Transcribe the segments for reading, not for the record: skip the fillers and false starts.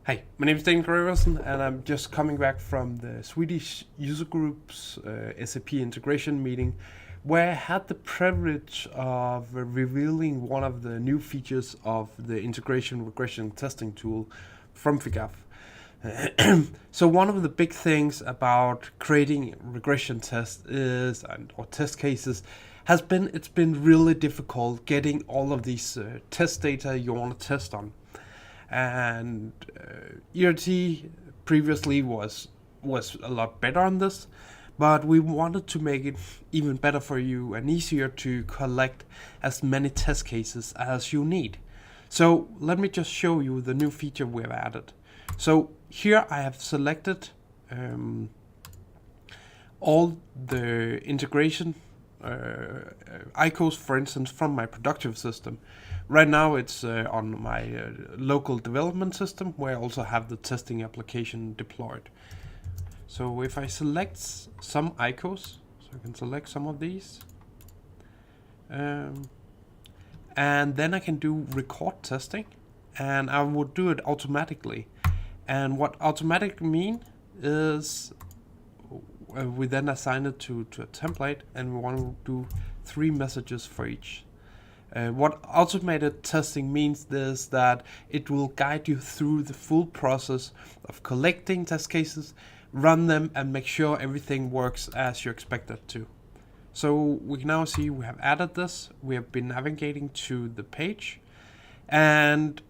Hi, my name is Dan Gregersen, and I'm just coming back from the Swedish user group's SAP integration meeting, where I had the privilege of revealing one of the new features of the integration regression testing tool from FIGAF. So one of the big things about creating regression tests or test cases has been it's been really difficult getting all of these test data you want to test on. And ERT previously was a lot better on this, but we wanted to make it even better for you and easier to collect as many test cases as you need. So let me just show you the new feature we have added. So here I have selected all the integration ICOs, for instance, from my productive system. Right now it's on my local development system, where I also have the testing application deployed. So if I select some ICOs, so I can select some of these, and then I can do record testing, and I would do it automatically. And what automatic mean is we then assign it to a template, and we want to do 3 messages for each. What automated testing means is that it will guide you through the full process of collecting test cases, run them, and make sure everything works as you expect it to. So we can now see we have added this, we have been navigating to the page, and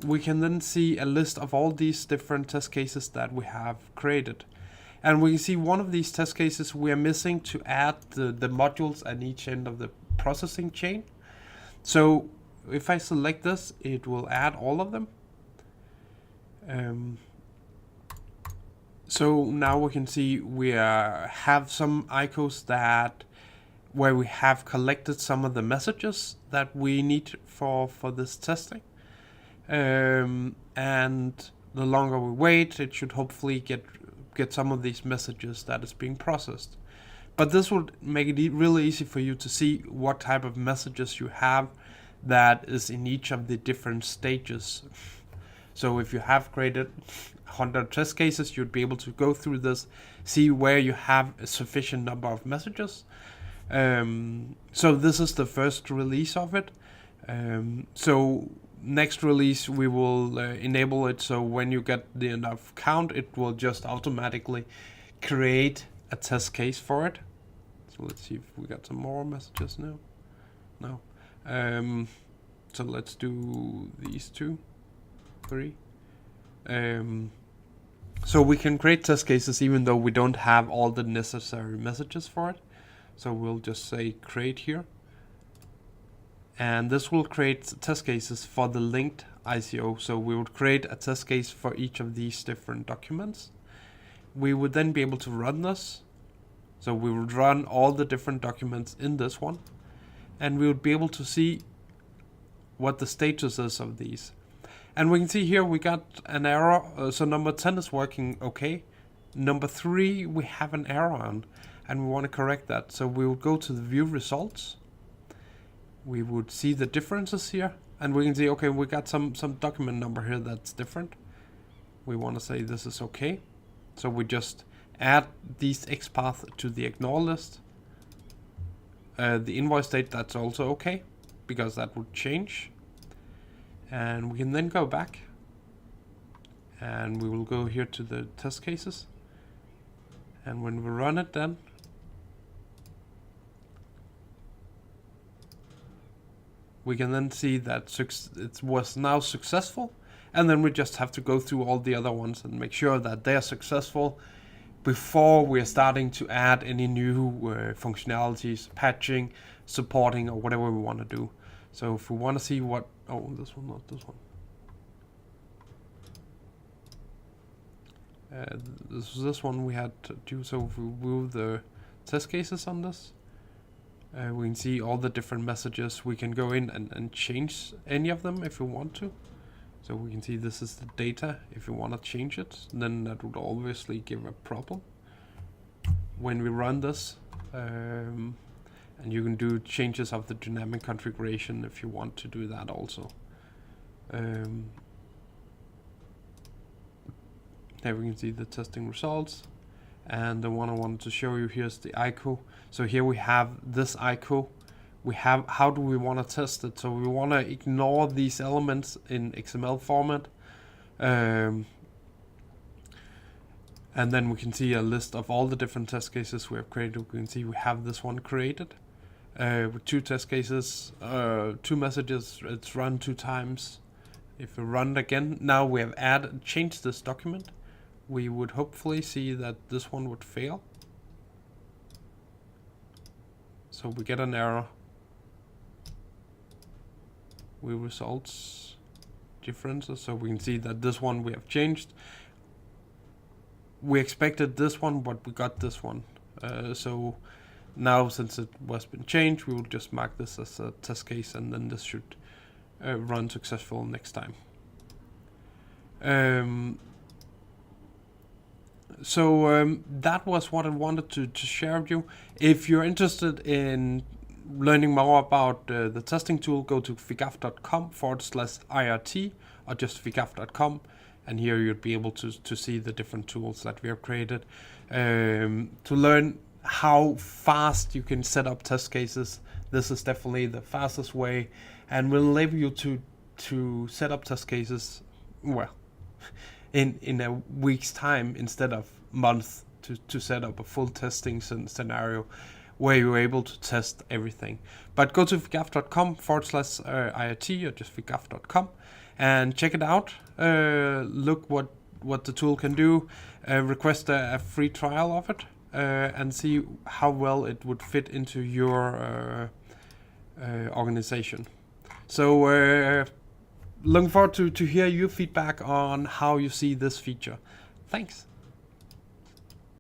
we can then see a list of all these different test cases that we have created. And we can see one of these test cases we are missing to add the modules at each end of the processing chain. So if I select this, it will add all of them. So now we can see we have some ICOs where we have collected some of the messages that we need for this testing. And the longer we wait, it should hopefully get some of these messages that is being processed. But this will make it really easy for you to see what type of messages you have that is in each of the different stages. So if you have created 100 test cases, you'd be able to go through this, see where you have a sufficient number of messages. So this is the first release of it. So next release we will enable it, so when you get the enough count, it will just automatically create a test case for it. So let's see if we got some more messages now. No. So let's do these 2, 3. So we can create test cases even though we don't have all the necessary messages for it. So we'll just say create here. And this will create test cases for the linked ICO. So we would create a test case for each of these different documents. We would then be able to run this. So we would run all the different documents in this one, and we would be able to see what the status is of these. And we can see here we got an error. So number 10 is working okay. Number 3 we have an error on, and we want to correct that. So we will go to the view results. We would see the differences here, and we can see, okay, we got some document number here that's different. We want to say this is okay. So we just add these XPath to the ignore list. The invoice date, that's also okay, because that would change. And we can then go back, and we will go here to the test cases. And when we run it then, we can then see that it was now successful, and then we just have to go through all the other ones and make sure that they are successful before we're starting to add any new functionalities, patching, supporting, or whatever we want to do. So if we want to see what, this one, not this one. This one we had to do. So if we move the test cases on this, we can see all the different messages. We can go in and change any of them if we want to. So we can see this is the data. If you want to change it, then that would obviously give a problem when we run this. And you can do changes of the dynamic configuration if you want to do that also. Here we can see the testing results. And the one I wanted to show you here is the ICO. So here we have this ICO. We have, how do we want to test it? So we want to ignore these elements in XML format. And then we can see a list of all the different test cases we have created. We can see we have this one created with 2 test cases, 2 messages. It's run 2 times. If we run it again, now we have changed this document. We would hopefully see that this one would fail. So we get an error. We results differences. So we can see that this one we have changed. We expected this one, but we got this one. So now, since it was been changed, we will just mark this as a test case, and then this should run successful next time. That was what I wanted to share with you. If you're interested in learning more about the testing tool, go to figaf.com/IRT or just figaf.com, and here you'll be able to see the different tools that we have created. To learn how fast you can set up test cases, this is definitely the fastest way, and will enable you to set up test cases, well, in a week's time instead of months, to set up a full testing scenario where you're able to test everything. But go to figaf.com/IRT or just figaf.com and check it out. Look what the tool can do. Request a free trial of it and see how well it would fit into your organization. So looking forward to hear your feedback on how you see this feature. Thanks.